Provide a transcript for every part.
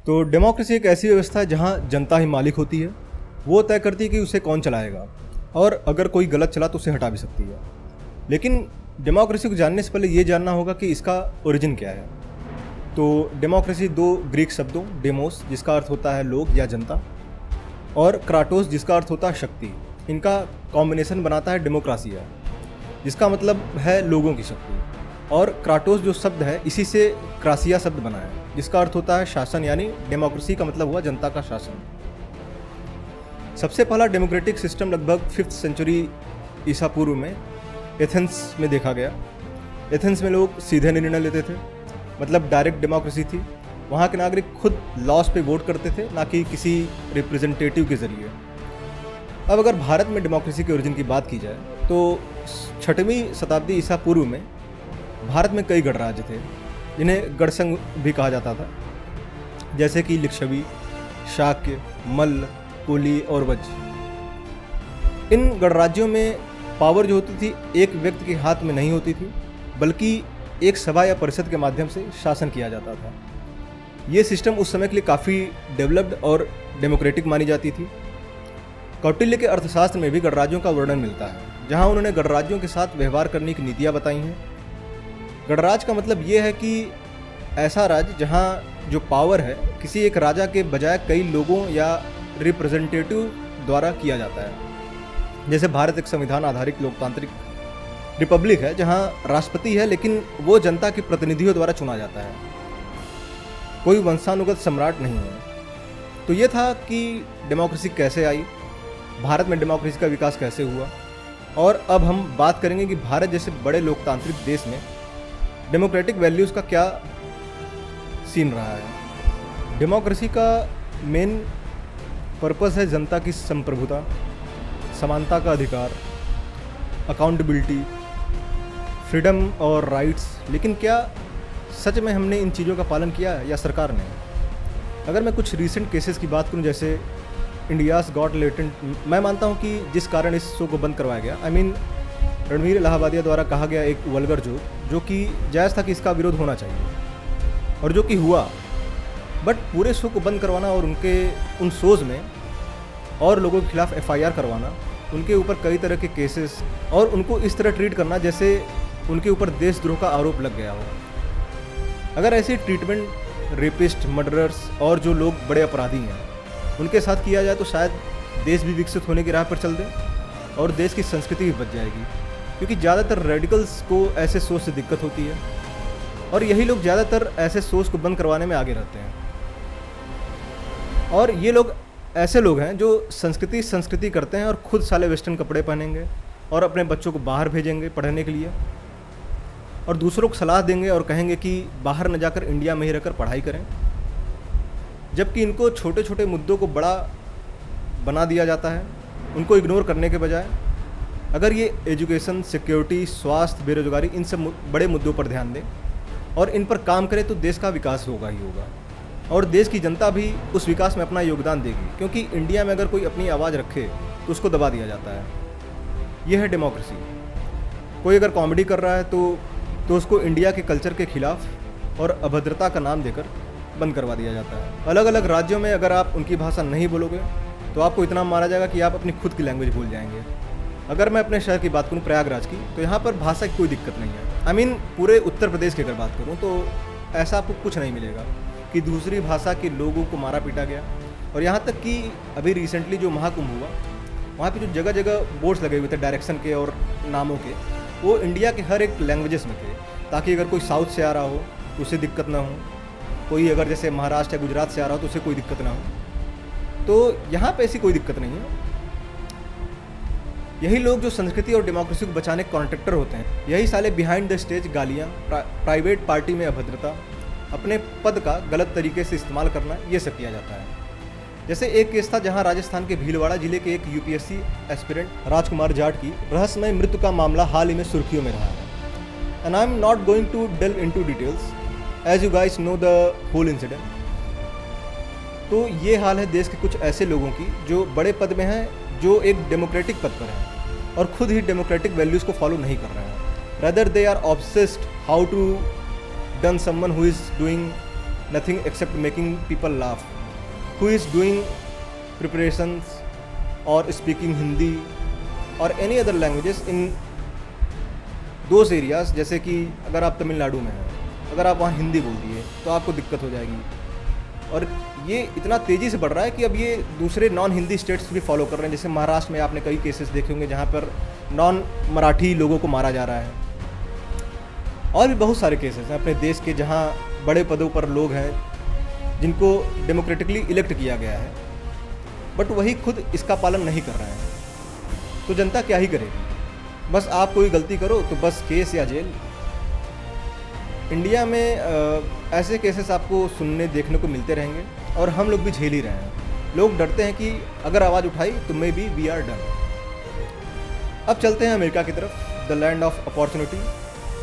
तो डेमोक्रेसी एक ऐसी व्यवस्था है जहाँ जनता ही मालिक होती है। वो तय करती है कि उसे कौन चलाएगा, और अगर कोई गलत चला तो उसे हटा भी सकती है। लेकिन डेमोक्रेसी को जानने से पहले ये जानना होगा कि इसका ओरिजिन क्या है। तो डेमोक्रेसी दो ग्रीक शब्दों, डेमोस जिसका अर्थ होता है लोग या जनता, और क्राटोस जिसका अर्थ होता है शक्ति, इनका कॉम्बिनेशन बनाता है डेमोक्रासिया, जिसका मतलब है लोगों की शक्ति। और क्राटोस जो शब्द है इसी से क्रासिया शब्द बना है, जिसका अर्थ होता है शासन, यानी डेमोक्रेसी का मतलब हुआ जनता का शासन। सबसे पहला डेमोक्रेटिक सिस्टम लगभग 5th सेंचुरी ईसा पूर्व में एथेंस में देखा गया। एथेंस में लोग सीधे निर्णय लेते थे, मतलब डायरेक्ट डेमोक्रेसी थी। वहाँ के नागरिक खुद लॉज पे वोट करते थे, ना कि किसी रिप्रेजेंटेटिव के ज़रिए। अब अगर भारत में डेमोक्रेसी के ओरिजिन की बात की जाए तो 6वीं शताब्दी ईसा पूर्व में भारत में कई गणराज्य थे, जिन्हें गणसंघ भी कहा जाता था, जैसे कि लिच्छवी, शाक्य, मल्ल, कोली और वज्र। इन गणराज्यों में पावर जो होती थी एक व्यक्ति के हाथ में नहीं होती थी, बल्कि एक सभा या परिषद के माध्यम से शासन किया जाता था। ये सिस्टम उस समय के लिए काफ़ी डेवलप्ड और डेमोक्रेटिक मानी जाती थी। कौटिल्य के अर्थशास्त्र में भी गणराज्यों का वर्णन मिलता है, जहाँ उन्होंने गणराज्यों के साथ व्यवहार करने की नीतियाँ बताई हैं। गणराज्य का मतलब ये है कि ऐसा राज्य जहाँ जो पावर है किसी एक राजा के बजाय कई लोगों या रिप्रेजेंटेटिव द्वारा किया जाता है। जैसे भारत एक संविधान आधारित लोकतांत्रिक रिपब्लिक है, जहाँ राष्ट्रपति है लेकिन वो जनता के प्रतिनिधियों द्वारा चुना जाता है, कोई वंशानुगत सम्राट नहीं है। तो ये था कि डेमोक्रेसी कैसे आई, भारत में डेमोक्रेसी का विकास कैसे हुआ, और अब हम बात करेंगे कि भारत जैसे बड़े लोकतांत्रिक देश में डेमोक्रेटिक वैल्यूज़ का क्या सीन रहा है। डेमोक्रेसी का मेन पर्पस है जनता की संप्रभुता, समानता का अधिकार, अकाउंटेबिलिटी, फ्रीडम और राइट्स। लेकिन क्या सच में हमने इन चीज़ों का पालन किया है या सरकार ने? अगर मैं कुछ रीसेंट केसेस की बात करूं, जैसे इंडियाज़ गॉट लेटेंट, मैं मानता हूं कि जिस कारण इस शो को बंद करवाया गया, रणवीर इलाहाबादिया द्वारा कहा गया एक वल्गर जो कि जायज़ था कि इसका विरोध होना चाहिए और जो कि हुआ, बट पूरे शो को बंद करवाना और उन शोज़ में और लोगों के खिलाफ FIR करवाना, उनके ऊपर कई तरह के केसेस, और उनको इस तरह ट्रीट करना जैसे उनके ऊपर देशद्रोह का आरोप लग गया हो। अगर ऐसी ट्रीटमेंट रेपिस्ट, मर्डरर्स और जो लोग बड़े अपराधी हैं उनके साथ किया जाए तो शायद देश भी विकसित होने की राह पर चल दे और देश की संस्कृति भी बच जाएगी, क्योंकि ज़्यादातर रेडिकल्स को ऐसे सोच से दिक्कत होती है और यही लोग ज़्यादातर ऐसे सोच को बंद करवाने में आगे रहते हैं। और ये लोग ऐसे लोग हैं जो संस्कृति करते हैं और खुद साले वेस्टर्न कपड़े पहनेंगे और अपने बच्चों को बाहर भेजेंगे पढ़ने के लिए, और दूसरों को सलाह देंगे और कहेंगे कि बाहर न जाकर इंडिया में ही रहकर पढ़ाई करें, जबकि इनको छोटे छोटे मुद्दों को बड़ा बना दिया जाता है उनको इग्नोर करने के बजाय। अगर ये एजुकेशन, सिक्योरिटी, स्वास्थ्य, बेरोजगारी, इन सब बड़े मुद्दों पर ध्यान दें और इन पर काम करें तो देश का विकास होगा ही होगा, और देश की जनता भी उस विकास में अपना योगदान देगी, क्योंकि इंडिया में अगर कोई अपनी आवाज़ रखे तो उसको दबा दिया जाता है। यह है डेमोक्रेसी। कोई अगर कॉमेडी कर रहा है तो उसको इंडिया के कल्चर के खिलाफ और अभद्रता का नाम देकर बंद करवा दिया जाता है। अलग अलग राज्यों में अगर आप उनकी भाषा नहीं बोलोगे तो आपको इतना मारा जाएगा कि आप अपनी खुद की लैंग्वेज भूल जाएंगे। अगर मैं अपने शहर की बात करूं, प्रयागराज की, तो यहाँ पर भाषा की कोई दिक्कत नहीं है। पूरे उत्तर प्रदेश की अगर बात करूं तो ऐसा आपको कुछ नहीं मिलेगा कि दूसरी भाषा के लोगों को मारा पीटा गया। और यहाँ तक कि अभी रिसेंटली जो महाकुंभ हुआ, वहाँ पे जो जगह जगह बोर्ड्स लगे हुए थे डायरेक्शन के और नामों के, वो इंडिया के हर एक लैंग्वेजेस में थे, ताकि अगर कोई साउथ से आ रहा हो तो उसे दिक्कत ना हो, कोई अगर जैसे महाराष्ट्र या गुजरात से आ रहा हो तो उसे कोई दिक्कत ना हो। तो यहाँ पे ऐसी कोई दिक्कत नहीं है। यही लोग जो संस्कृति और डेमोक्रेसी को बचाने के कॉन्ट्रैक्टर होते हैं, यही साले बिहाइंड द स्टेज गालियाँ, प्राइवेट पार्टी में अभद्रता, अपने पद का गलत तरीके से इस्तेमाल करना, ये सब किया जाता है। जैसे एक केस था जहां राजस्थान के भीलवाड़ा जिले के एक UPSC एस्पिरेंट राजकुमार जाट की रहस्यमय मृत्यु का मामला हाल ही में सुर्खियों में रहा है। And I am not going to delve into details as you guys know the whole incident. तो ये हाल है देश के कुछ ऐसे लोगों की जो बड़े पद में हैं, जो एक डेमोक्रेटिक पद पर हैं और खुद ही डेमोक्रेटिक वैल्यूज़ को फॉलो नहीं कर रहे हैं। Rather they are obsessed how to down someone who is doing nothing except making people laugh, who is doing preparations or speaking Hindi or any other languages in those areas, जैसे कि अगर आप तमिलनाडु में हैं, अगर आप वहाँ हिंदी बोल दिए तो आपको दिक्कत हो जाएगी। और ये इतना तेज़ी से बढ़ रहा है कि अब ये दूसरे नॉन हिंदी स्टेट्स भी फॉलो कर रहे हैं। जैसे महाराष्ट्र में आपने कई केसेस देखे होंगे जहाँ पर नॉन मराठी लोगों को मारा जा रहा है, और भी बहुत सारे केसेस हैं अपने देश के जहाँ बड़े पदों पर लोग हैं जिनको डेमोक्रेटिकली इलेक्ट किया गया है, बट वही खुद इसका पालन नहीं कर रहे हैं। तो जनता क्या ही करेगी? बस आप कोई गलती करो तो बस केस या जेल। इंडिया में ऐसे केसेस आपको सुनने देखने को मिलते रहेंगे और हम लोग भी झेल ही रहे हैं। लोग डरते हैं कि अगर आवाज़ उठाई तो maybe we are done. अब चलते हैं अमेरिका की तरफ, the land of opportunity,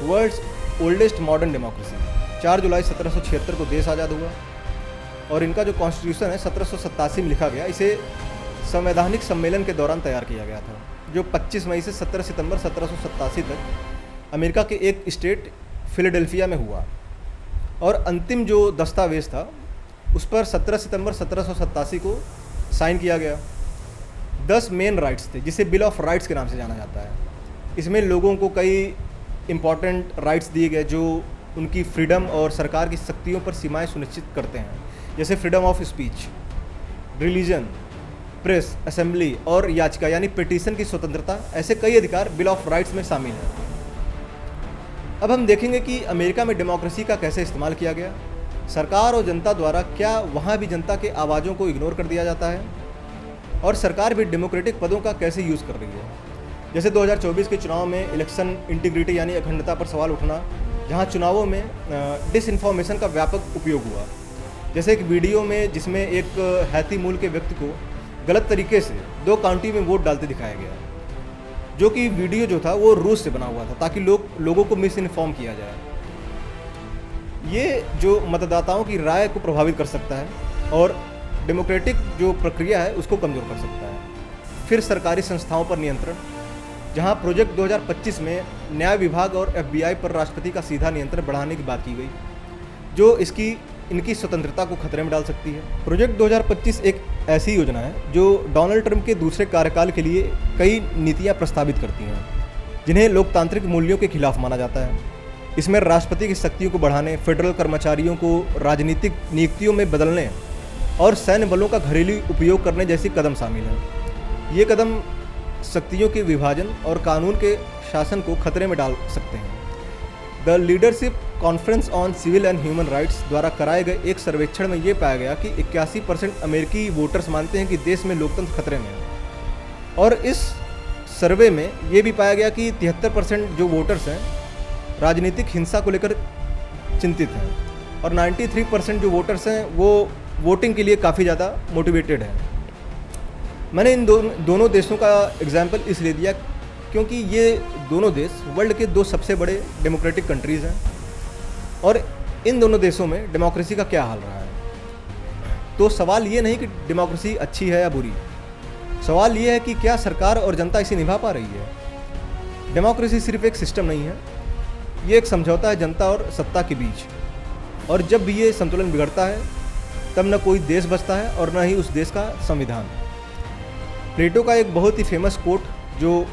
world's oldest modern democracy. 4 जुलाई 1776 को देश आज़ाद हुआ और इनका जो कॉन्स्टिट्यूशन है 1787 में लिखा गया। इसे संवैधानिक सम्मेलन के दौरान तैयार किया गया था, जो 25 मई से 17 सितंबर 1787 तक अमेरिका के एक स्टेट फिलाडेल्फिया में हुआ। और अंतिम जो दस्तावेज था उस पर 17 सितंबर 1787 को साइन किया गया। 10 मेन राइट्स थे, जिसे बिल ऑफ राइट्स के नाम से जाना जाता है। इसमें लोगों को कई इम्पॉर्टेंट राइट्स दिए गए जो उनकी फ्रीडम और सरकार की शक्तियों पर सीमाएं सुनिश्चित करते हैं, जैसे freedom of speech, religion, press, assembly और याचिका यानी पिटीशन की स्वतंत्रता। ऐसे कई अधिकार बिल ऑफ राइट्स में शामिल हैं। अब हम देखेंगे कि अमेरिका में डेमोक्रेसी का कैसे इस्तेमाल किया गया। सरकार और जनता द्वारा क्या वहाँ भी जनता के आवाज़ों को इग्नोर कर दिया जाता है, और सरकार भी डेमोक्रेटिक पदों का कैसे यूज़ कर रही है। जैसे 2024 के चुनाव में इलेक्शन इंटीग्रिटी यानी अखंडता पर सवाल उठना, जहाँ चुनावों में डिसइंफॉर्मेशन का व्यापक उपयोग हुआ। जैसे एक वीडियो में जिसमें एक हैती मूल के व्यक्ति को गलत तरीके से 2 काउंटी में वोट डालते दिखाया गया, जो कि वीडियो जो था वो रूस से बना हुआ था ताकि लोगों को मिस इन्फॉर्म किया जाए। ये जो मतदाताओं की राय को प्रभावित कर सकता है और डेमोक्रेटिक जो प्रक्रिया है उसको कमज़ोर कर सकता है। फिर सरकारी संस्थाओं पर नियंत्रण, जहां प्रोजेक्ट 2025 में न्याय विभाग और FBI पर राष्ट्रपति का सीधा नियंत्रण बढ़ाने की बात की गई, जो इनकी स्वतंत्रता को खतरे में डाल सकती है। प्रोजेक्ट 2025 एक ऐसी योजना है जो डोनाल्ड ट्रंप के दूसरे कार्यकाल के लिए कई नीतियां प्रस्तावित करती हैं, जिन्हें लोकतांत्रिक मूल्यों के खिलाफ माना जाता है। इसमें राष्ट्रपति की शक्तियों को बढ़ाने, फेडरल कर्मचारियों को राजनीतिक नियुक्तियों में बदलने और सैन्य बलों का घरेलू उपयोग करने जैसी कदम शामिल हैं। ये कदम शक्तियों के विभाजन और कानून के शासन को खतरे में डाल सकते हैं। The leadership conference on civil and human rights द्वारा कराए गए एक सर्वेक्षण में ये पाया गया कि 81% अमेरिकी वोटर्स मानते हैं कि देश में लोकतंत्र खतरे में है। और इस सर्वे में ये भी पाया गया कि 73% जो वोटर्स हैं राजनीतिक हिंसा को लेकर चिंतित हैं, और 93% जो वोटर्स हैं वो वोटिंग के लिए काफ़ी ज़्यादा मोटिवेटेड हैं। मैंने इन दोनों देशों का एग्जाम्पल इसलिए दिया क्योंकि ये दोनों देश वर्ल्ड के 2 सबसे बड़े डेमोक्रेटिक कंट्रीज़ हैं, और इन दोनों देशों में डेमोक्रेसी का क्या हाल रहा है। तो सवाल ये नहीं कि डेमोक्रेसी अच्छी है या बुरी, सवाल ये है कि क्या सरकार और जनता इसे निभा पा रही है। डेमोक्रेसी सिर्फ एक सिस्टम नहीं है, ये एक समझौता है जनता और सत्ता के बीच, और जब भी ये संतुलन बिगड़ता है तब न कोई देश बचता है और न ही उस देश का संविधान। प्लेटो का एक बहुत ही फेमस कोट जो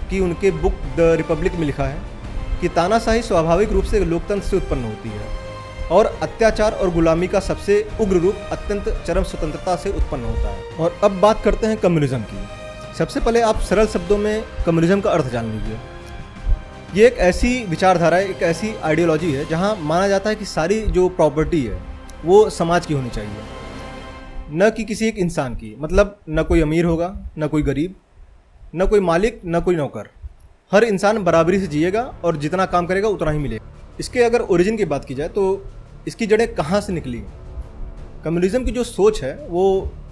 कि उनके बुक द रिपब्लिक में लिखा है कि तानाशाही स्वाभाविक रूप से लोकतंत्र से उत्पन्न होती है और अत्याचार और गुलामी का सबसे उग्र रूप अत्यंत चरम स्वतंत्रता से उत्पन्न होता है। और अब बात करते हैं कम्युनिज्म की। सबसे पहले आप सरल शब्दों में कम्युनिज्म का अर्थ जान लीजिए। ये एक ऐसी विचारधारा है, एक ऐसी आइडियोलॉजी है जहाँ माना जाता है कि सारी जो प्रॉपर्टी है वो समाज की होनी चाहिए, न कि किसी एक इंसान की। मतलब न कोई अमीर होगा, न कोई गरीब, न कोई मालिक, न कोई नौकर। हर इंसान बराबरी से जिएगा और जितना काम करेगा उतना ही मिलेगा। इसके अगर ओरिजिन की बात की जाए तो इसकी जड़ें कहाँ से निकली। कम्युनिज्म की जो सोच है वो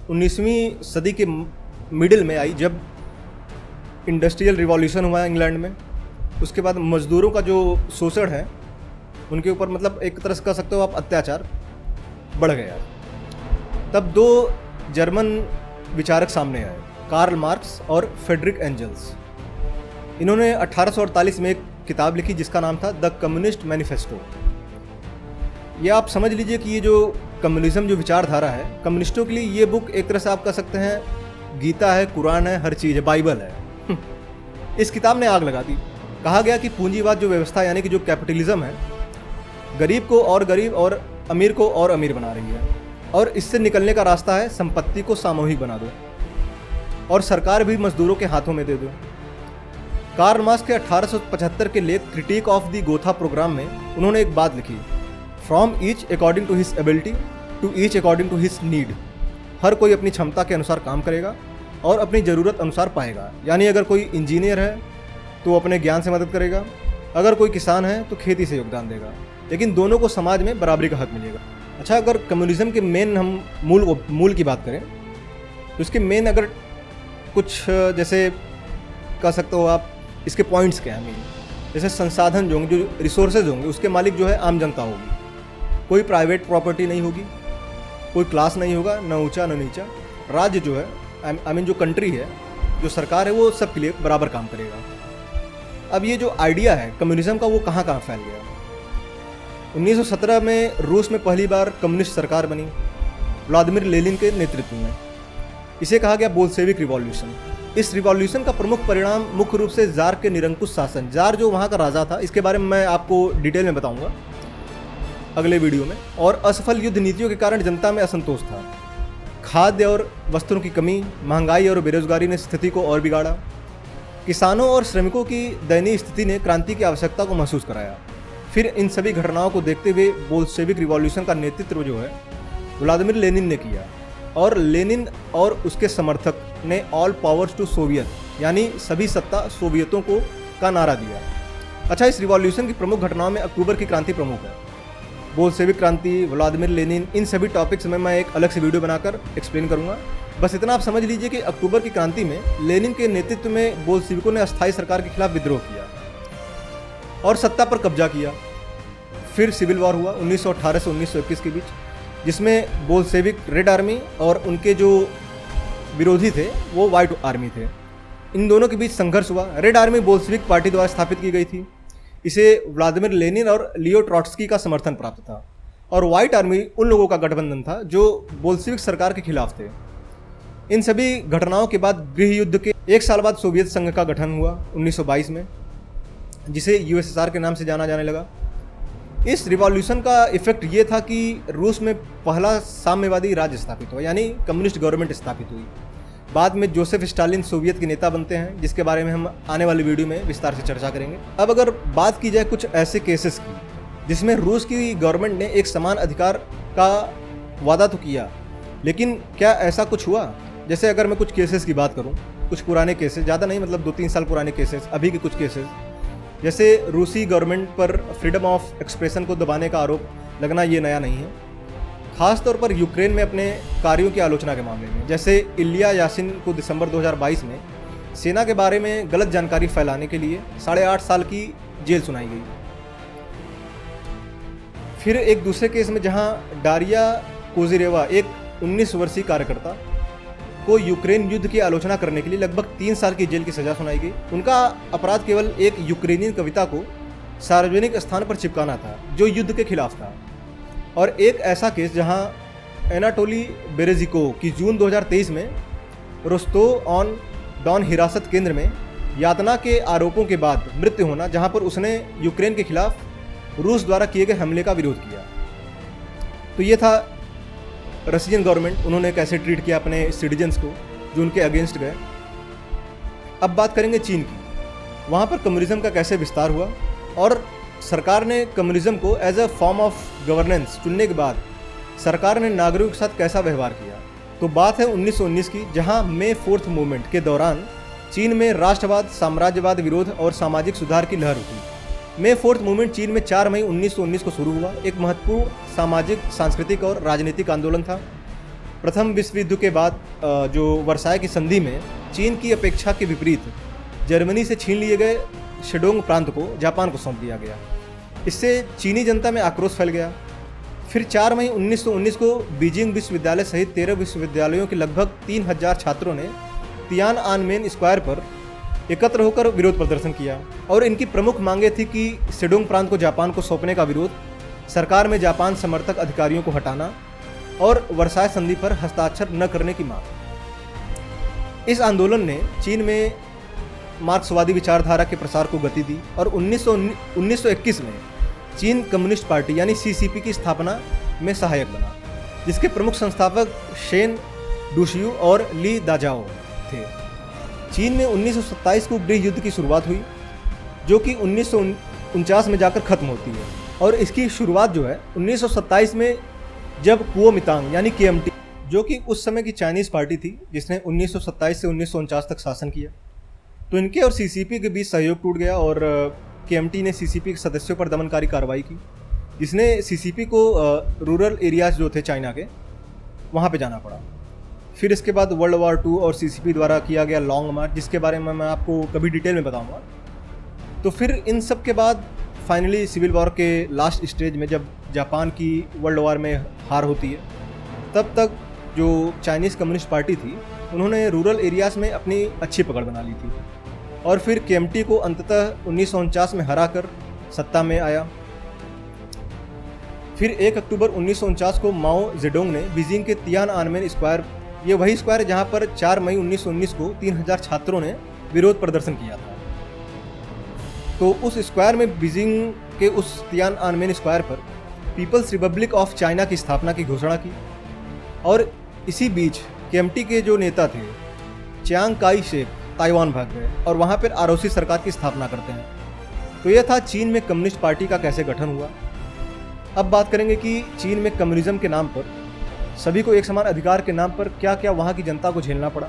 19वीं सदी के मिडिल में आई, जब इंडस्ट्रियल रिवॉल्यूशन हुआ इंग्लैंड में। उसके बाद मजदूरों का जो शोषण है उनके ऊपर, मतलब एक तरह से कह सकते हो आप, अत्याचार बढ़ गया। तब 2 जर्मन विचारक सामने आए, कार्ल मार्क्स और फ्रेडरिक एंजल्स। इन्होंने 1848 में एक किताब लिखी जिसका नाम था द कम्युनिस्ट मैनिफेस्टो। ये आप समझ लीजिए कि ये जो कम्युनिज्म जो विचारधारा है, कम्युनिस्टों के लिए ये बुक एक तरह से आप कह सकते हैं गीता है, कुरान है, हर चीज़ है, बाइबल है। इस किताब ने आग लगा दी। कहा गया कि पूंजीवाद जो व्यवस्था यानी कि जो कैपिटलिज्म है, गरीब को और गरीब और अमीर को और अमीर बना रही है, और इससे निकलने का रास्ता है संपत्ति को सामूहिक बना दो और सरकार भी मजदूरों के हाथों में दे दो। कार्ल मार्क्स के 1875 के लेख critique of the Gotha programme में उन्होंने एक बात लिखी, from each according to his ability to each according to his need. हर कोई अपनी क्षमता के अनुसार काम करेगा और अपनी ज़रूरत अनुसार पाएगा। यानी अगर कोई इंजीनियर है तो वो अपने ज्ञान से मदद करेगा, अगर कोई किसान है तो खेती से योगदान देगा, लेकिन दोनों को समाज में बराबरी का हक मिलेगा। अच्छा, अगर कम्युनिज्म के मेन हम मूल की बात करें तो इसके मेन अगर कुछ जैसे कह सकते हो आप, इसके पॉइंट्स क्या हैं मेन, जैसे संसाधन जो होंगे, जो रिसोर्सेज होंगे, उसके मालिक जो है आम जनता होगी, कोई प्राइवेट प्रॉपर्टी नहीं होगी, कोई क्लास नहीं होगा, न ऊंचा न नीचा। राज्य जो है आई मीन जो कंट्री है, जो सरकार है, वो सबके लिए बराबर काम करेगा। अब ये जो आइडिया है कम्युनिज्म का, वो कहाँ कहाँ फैल गया। 1917 में रूस में पहली बार कम्युनिस्ट सरकार बनी व्लादिमीर लेनिन के नेतृत्व में। इसे कहा गया बोल्शेविक रिवॉल्यूशन। इस रिवॉल्यूशन का प्रमुख परिणाम मुख्य रूप से जार के निरंकुश शासन, जार जो वहाँ का राजा था, इसके बारे में मैं आपको डिटेल में बताऊंगा अगले वीडियो में, और असफल युद्ध नीतियों के कारण जनता में असंतोष था। खाद्य और वस्त्रों की कमी, महंगाई और बेरोजगारी ने स्थिति को और बिगाड़ा। किसानों और श्रमिकों की दयनीय स्थिति ने क्रांति की आवश्यकता को महसूस कराया। फिर इन सभी घटनाओं को देखते हुए बोल्शेविक रिवॉल्यूशन का नेतृत्व जो है व्लादिमीर लेनिन ने किया, और लेनिन और उसके समर्थक ने ऑल पावर्स टू सोवियत, यानी सभी सत्ता सोवियतों को का नारा दिया। अच्छा, इस रिवॉल्यूशन की प्रमुख घटनाओं में अक्टूबर की क्रांति प्रमुख है। बोल्शेविक क्रांति, व्लादिमीर लेनिन, इन सभी टॉपिक्स में मैं एक अलग से वीडियो बनाकर एक्सप्लेन करूंगा। बस इतना आप समझ लीजिए कि अक्टूबर की क्रांति में लेनिन के नेतृत्व में बोल्शेविकों ने अस्थायी सरकार के खिलाफ विद्रोह किया और सत्ता पर कब्जा किया। फिर सिविल वॉर हुआ 1918 से 1921 के बीच, जिसमें बोल्शेविक रेड आर्मी और उनके जो विरोधी थे वो व्हाइट आर्मी थे। इन दोनों के बीच संघर्ष हुआ। रेड आर्मी बोल्शेविक पार्टी द्वारा स्थापित की गई थी। इसे व्लादिमीर लेनिन और लियो ट्रॉट्स्की का समर्थन प्राप्त था, और व्हाइट आर्मी उन लोगों का गठबंधन था जो बोल्शेविक सरकार के खिलाफ थे। इन सभी घटनाओं के बाद गृह युद्ध के एक साल बाद सोवियत संघ का गठन हुआ 1922 में, जिसे यूएसएसआर के नाम से जाना जाने लगा। इस रिवॉल्यूशन का इफेक्ट ये था कि रूस में पहला साम्यवादी राज्य स्थापित हुआ, यानी कम्युनिस्ट गवर्नमेंट स्थापित हुई। बाद में जोसेफ स्टालिन सोवियत के नेता बनते हैं, जिसके बारे में हम आने वाली वीडियो में विस्तार से चर्चा करेंगे। अब अगर बात की जाए कुछ ऐसे केसेस की जिसमें रूस की गवर्नमेंट ने एक समान अधिकार का वादा तो किया, लेकिन क्या ऐसा कुछ हुआ? जैसे अगर मैं कुछ केसेस की बात करूं, कुछ पुराने केसेस, ज़्यादा नहीं, मतलब 2-3 साल पुराने केसेस, अभी के कुछ केसेस, जैसे रूसी गवर्नमेंट पर फ्रीडम ऑफ एक्सप्रेशन को दबाने का आरोप लगना, ये नया नहीं है। खास तौर पर यूक्रेन में अपने कार्यों की आलोचना के मामले में, जैसे इलिया यासिन को दिसंबर 2022 में सेना के बारे में गलत जानकारी फैलाने के लिए 8.5 साल की जेल सुनाई गई। फिर एक दूसरे केस में जहां डारिया कोजिरेवा, एक 19 वर्षीय कार्यकर्ता को यूक्रेन युद्ध की आलोचना करने के लिए लगभग 3 साल की जेल की सजा सुनाई गई। उनका अपराध केवल एक यूक्रेनियन कविता को सार्वजनिक स्थान पर चिपकाना था जो युद्ध के खिलाफ था। और एक ऐसा केस जहां एनाटोली बेरेजिको की जून 2023 में रोस्टोव ऑन डॉन हिरासत केंद्र में यातना के आरोपों के बाद मृत्यु होना, जहां पर उसने यूक्रेन के खिलाफ रूस द्वारा किए गए हमले का विरोध किया। तो ये था रशियन गवर्नमेंट, उन्होंने कैसे ट्रीट किया अपने सिटीजन्स को जो उनके अगेंस्ट गए। अब बात करेंगे चीन की। वहाँ पर कम्युनिज्म का कैसे विस्तार हुआ और सरकार ने कम्युनिज्म को as a form of governance चुनने के बाद सरकार ने नागरिकों के साथ कैसा व्यवहार किया। तो बात है 1919 की, जहाँ मे 4th मूवमेंट के दौरान चीन में राष्ट्रवाद, साम्राज्यवाद विरोध और सामाजिक सुधार की लहर उठी। मे 4th मूवमेंट चीन में 4 मई 1919 को शुरू हुआ। एक महत्वपूर्ण सामाजिक, सांस्कृतिक और राजनीतिक आंदोलन था। प्रथम विश्व युद्ध के बाद जो वर्साय की संधि में चीन की अपेक्षा के विपरीत जर्मनी से छीन लिए गए शेडोंग प्रांत को जापान को सौंप दिया गया। इससे चीनी जनता में आक्रोश फैल गया। फिर 4 मई 1919 को बीजिंग विश्वविद्यालय सहित 13 विश्वविद्यालयों के लगभग 3000 छात्रों ने तियानआनमेन स्क्वायर पर एकत्र होकर विरोध प्रदर्शन किया और इनकी प्रमुख मांगे थी कि शेडोंग प्रांत को जापान को सौंपने का विरोध, सरकार में जापान समर्थक अधिकारियों को हटाना और वर्साय संधि पर हस्ताक्षर न करने की मांग। इस आंदोलन ने चीन में मार्क्सवादी विचारधारा के प्रसार को गति दी और 1921 में चीन कम्युनिस्ट पार्टी यानी सीसीपी की स्थापना में सहायक बना, जिसके प्रमुख संस्थापक शेन डूशियू और ली दाजाओ थे। चीन में 1927 को गृह युद्ध की शुरुआत हुई, जो कि 1949 में जाकर खत्म होती है, और इसकी शुरुआत जो है 1927 में, जब कुओमितांग यानी केएमटी, जो कि उस समय की चाइनीज़ पार्टी थी जिसने 1927 से 1949 तक शासन किया, तो इनके और सीसीपी के बीच सहयोग टूट गया और केएमटी ने सीसीपी के सदस्यों पर दमनकारी कार्रवाई की, जिसने सीसीपी को रूरल एरियाज जो थे चाइना के, वहाँ पे जाना पड़ा। फिर इसके बाद वर्ल्ड वॉर 2 और सीसीपी द्वारा किया गया लॉन्ग मार्च, जिसके बारे में मैं आपको कभी डिटेल में बताऊंगा। तो फिर इन सब के बाद फाइनली सिविल वॉर के लास्ट स्टेज में जब जापान की वर्ल्ड वॉर में हार होती है, तब तक जो चाइनीज़ कम्युनिस्ट पार्टी थी उन्होंने रूरल एरियाज़ में अपनी अच्छी पकड़ बना ली थी और फिर केएमटी को अंततः 1949 में हराकर सत्ता में आया। फिर 1 अक्टूबर 1949 को माओ जेडोंग ने बीजिंग के तियानअनमेन स्क्वायर, ये वही स्क्वायर जहां पर 4 मई 1919 को 3000 छात्रों ने विरोध प्रदर्शन किया था, तो उस स्क्वायर में बीजिंग के उस तियानअनमेन स्क्वायर पर पीपल्स रिपब्लिक ऑफ चाइना की स्थापना की घोषणा की। और इसी बीच केएमटी के जो नेता थे चियांग काई शेक ताइवान भाग गए और वहाँ पर आरओसी सरकार की स्थापना करते हैं। तो यह था चीन में कम्युनिस्ट पार्टी का कैसे गठन हुआ। अब बात करेंगे कि चीन में कम्युनिज्म के नाम पर, सभी को एक समान अधिकार के नाम पर क्या क्या वहाँ की जनता को झेलना पड़ा।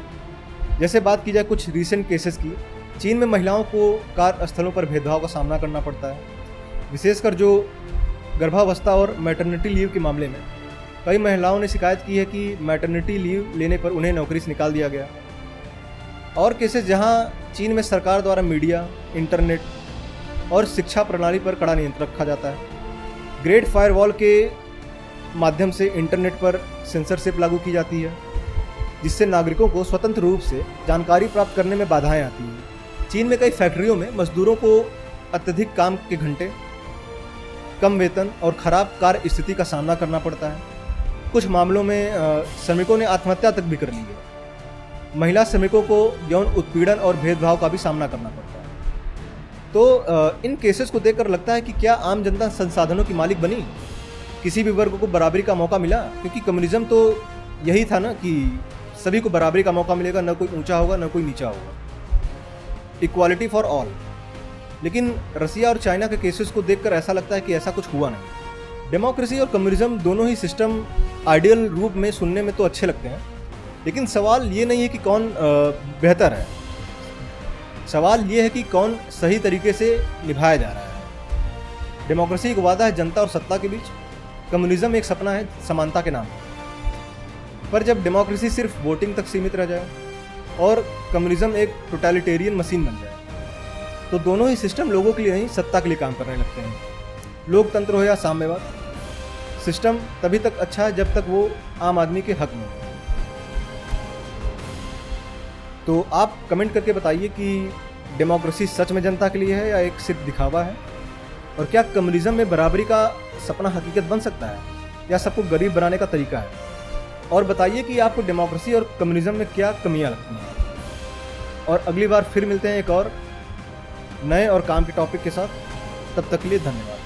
जैसे बात की जाए कुछ रीसेंट केसेस की, चीन में महिलाओं को कार्यस्थलों पर भेदभाव का सामना करना पड़ता है, विशेषकर जो गर्भावस्था और मैटरनिटी लीव के मामले में कई महिलाओं ने शिकायत की है कि मैटरनिटी लीव लेने पर उन्हें नौकरी से निकाल दिया गया। और केसेस जहां चीन में सरकार द्वारा मीडिया, इंटरनेट और शिक्षा प्रणाली पर कड़ा नियंत्रण रखा जाता है। ग्रेट फायरवॉल के माध्यम से इंटरनेट पर सेंसरशिप लागू की जाती है, जिससे नागरिकों को स्वतंत्र रूप से जानकारी प्राप्त करने में बाधाएं आती हैं। चीन में कई फैक्ट्रियों में मजदूरों को अत्यधिक काम के घंटे, कम वेतन और खराब कार्य स्थिति का सामना करना पड़ता है। कुछ मामलों में श्रमिकों ने आत्महत्या तक भी कर ली है। महिला श्रमिकों को यौन उत्पीड़न और भेदभाव का भी सामना करना पड़ता है। तो इन केसेस को देखकर लगता है कि क्या आम जनता संसाधनों की मालिक बनी, किसी भी वर्ग को बराबरी का मौका मिला? क्योंकि कम्युनिज्म तो यही था ना कि सभी को बराबरी का मौका मिलेगा, न कोई ऊंचा होगा न कोई नीचा होगा, इक्वालिटी फॉर ऑल। लेकिन रसिया और चाइना के केसेस को देखकर ऐसा लगता है कि ऐसा कुछ हुआ नहीं। डेमोक्रेसी और कम्युनिज्म दोनों ही सिस्टम आइडियल रूप में सुनने में तो अच्छे लगते हैं, लेकिन सवाल ये नहीं है कि कौन बेहतर है, सवाल ये है कि कौन सही तरीके से निभाया जा रहा है। डेमोक्रेसी एक वादा है जनता और सत्ता के बीच, कम्युनिज्म एक सपना है समानता के नाम पर। जब डेमोक्रेसी सिर्फ वोटिंग तक सीमित रह जाए और कम्युनिज्म एक टोटलिटेरियन मशीन बन जाए, तो दोनों ही सिस्टम लोगों के लिए नहीं, सत्ता के लिए काम करने लगते हैं। लोकतंत्र हो या साम्यवाद, सिस्टम तभी तक अच्छा है जब तक वो आम आदमी के हक में हो। तो आप कमेंट करके बताइए कि डेमोक्रेसी सच में जनता के लिए है या एक सिर्फ दिखावा है, और क्या कम्युनिज्म में बराबरी का सपना हकीकत बन सकता है या सबको गरीब बनाने का तरीका है। और बताइए कि आपको डेमोक्रेसी और कम्युनिज्म में क्या कमियां लगती हैं। और अगली बार फिर मिलते हैं एक और नए और काम के टॉपिक के साथ। तब तक के लिए धन्यवाद।